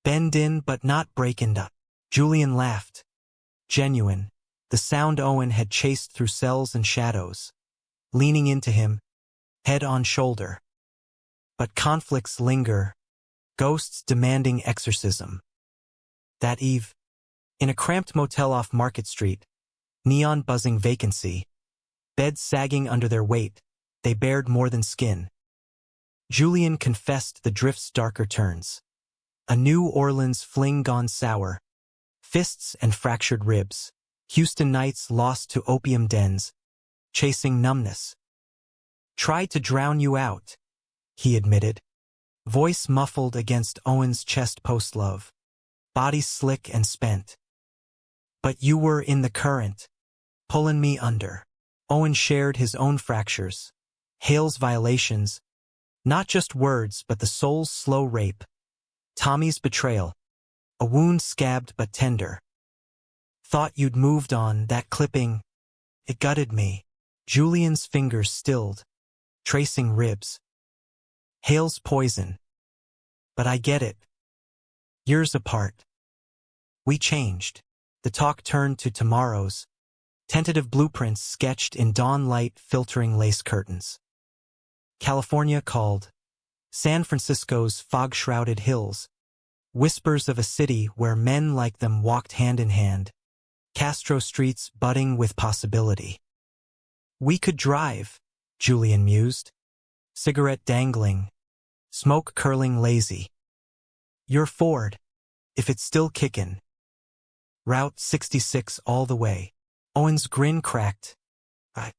Bend in but not break in. Julian laughed. Genuine, the sound Owen had chased through cells and shadows, leaning into him, head on shoulder. But conflicts linger, ghosts demanding exorcism. That eve, in a cramped motel off Market Street, neon buzzing vacancy, beds sagging under their weight, they bared more than skin. Julian confessed the drift's darker turns. A New Orleans fling gone sour, fists and fractured ribs, Houston nights lost to opium dens, chasing numbness. Tried to drown you out, he admitted, voice muffled against Owen's chest post-love, body slick and spent. But you were in the current, pulling me under. Owen shared his own fractures, Hale's violations, not just words but the soul's slow rape, Tommy's betrayal, a wound scabbed but tender. Thought you'd moved on, that clipping, it gutted me. Julian's fingers stilled, tracing ribs. Hale's poison. But I get it. Years apart. We changed. The talk turned to tomorrows, tentative blueprints sketched in dawn light filtering lace curtains. California called. San Francisco's fog-shrouded hills. Whispers of a city where men like them walked hand in hand. Castro streets budding with possibility. We could drive, Julian mused. Cigarette dangling. Smoke curling lazy. Your Ford, if it's still kickin'. Route 66 all the way. Owen's grin cracked. I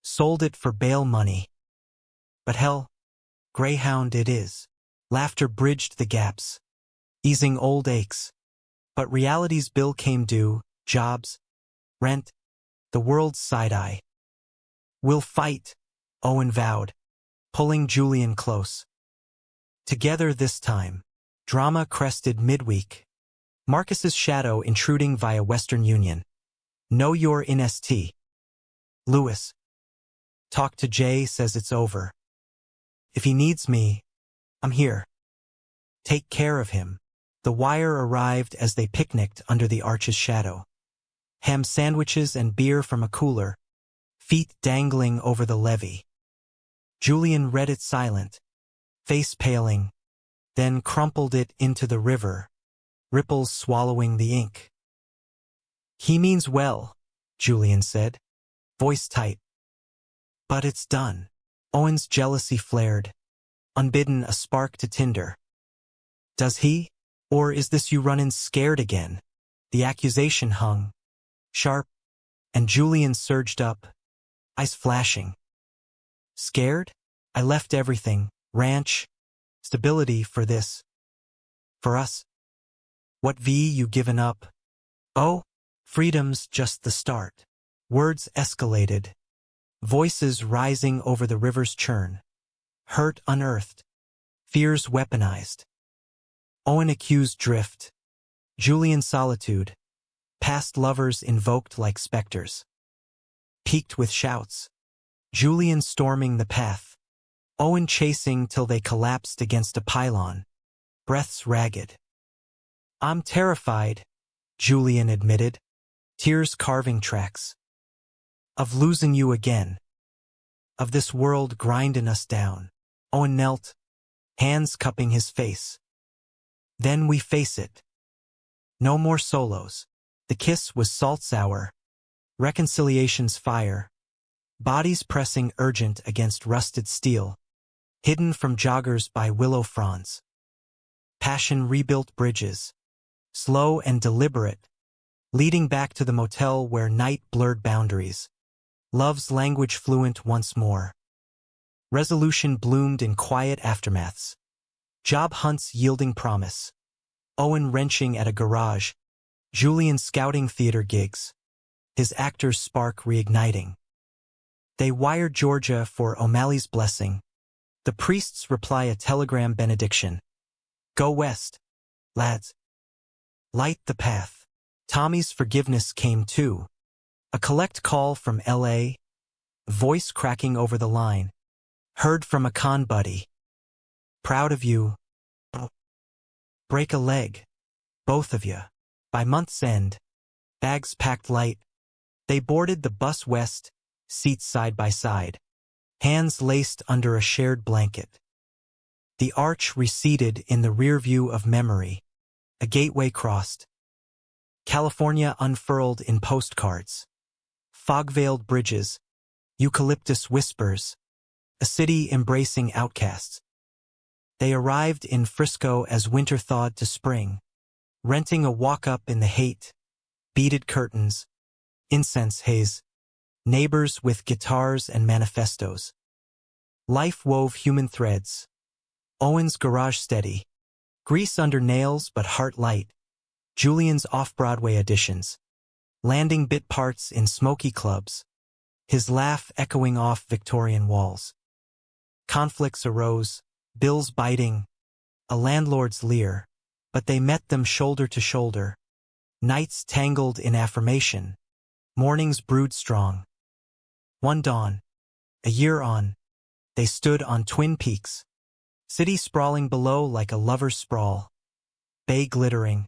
sold it for bail money. But hell, Greyhound it is. Laughter bridged the gaps, easing old aches. But reality's bill came due, jobs, rent, the world's side-eye. We'll fight, Owen vowed, pulling Julian close. Together this time. Drama crested midweek. Marcus's shadow intruding via Western Union. Know you're in ST. Lewis. Talk to Jay, says it's over. If he needs me, I'm here. Take care of him. The wire arrived as they picnicked under the arch's shadow. Ham sandwiches and beer from a cooler, feet dangling over the levee. Julian read it silent, face paling, then crumpled it into the river, ripples swallowing the ink. He means well, Julian said, voice tight. But it's done. Owen's jealousy flared, unbidden a spark to tinder. Does he? Or is this you runnin' scared again? The accusation hung, sharp, and Julian surged up, eyes flashing. Scared? I left everything, ranch, stability for this. For us. What you given up? Oh, freedom's just the start. Words escalated, voices rising over the river's churn. Hurt unearthed, fears weaponized. Owen accused drift. Julian solitude. Past lovers invoked like specters. Peaked with shouts. Julian storming the path. Owen chasing till they collapsed against a pylon. Breaths ragged. I'm terrified, Julian admitted, tears carving tracks. Of losing you again. Of this world grinding us down. Owen knelt, hands cupping his face. Then we face it. No more solos. The kiss was salt-sour. Reconciliation's fire. Bodies pressing urgent against rusted steel. Hidden from joggers by willow fronds. Passion rebuilt bridges. Slow and deliberate. Leading back to the motel where night blurred boundaries. Love's language fluent once more. Resolution bloomed in quiet aftermaths. Job hunts yielding promise. Owen wrenching at a garage. Julian scouting theater gigs. His actor's spark reigniting. They wired Georgia for O'Malley's blessing. The priests reply a telegram benediction. Go west, lads. Light the path. Tommy's forgiveness came too. A collect call from L.A. Voice cracking over the line. Heard from a con buddy. Proud of you. Break a leg. Both of you. By month's end. Bags packed light. They boarded the bus west, seats side by side. Hands laced under a shared blanket. The arch receded in the rear view of memory. A gateway crossed. California unfurled in postcards. Fog-veiled bridges. Eucalyptus whispers. A city embracing outcasts. They arrived in Frisco as winter thawed to spring. Renting a walk-up in the hate. Beaded curtains. Incense haze. Neighbors with guitars and manifestos. Life wove human threads. Owen's garage steady. Grease under nails but heart light. Julian's off-Broadway auditions. Landing bit parts in smoky clubs. His laugh echoing off Victorian walls. Conflicts arose, bills biting. A landlord's leer. But they met them shoulder to shoulder. Nights tangled in affirmation. Mornings brewed strong. One dawn. A year on. They stood on Twin Peaks. City sprawling below like a lover's sprawl. Bay glittering.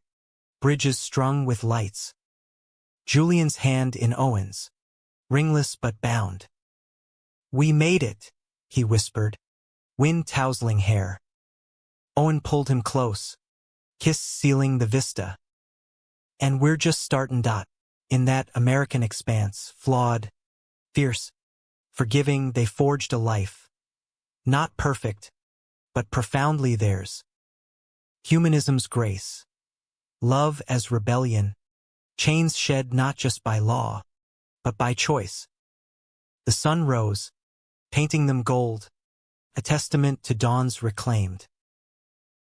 Bridges strung with lights. Julian's hand in Owen's. Ringless but bound. We made it, he whispered. Wind tousling hair. Owen pulled him close. Kiss sealing the vista. And we're just startin'. In that American expanse, flawed, fierce, forgiving, they forged a life. Not perfect, but profoundly theirs. Humanism's grace. Love as rebellion. Chains shed not just by law, but by choice. The sun rose, painting them gold, a testament to dawns reclaimed.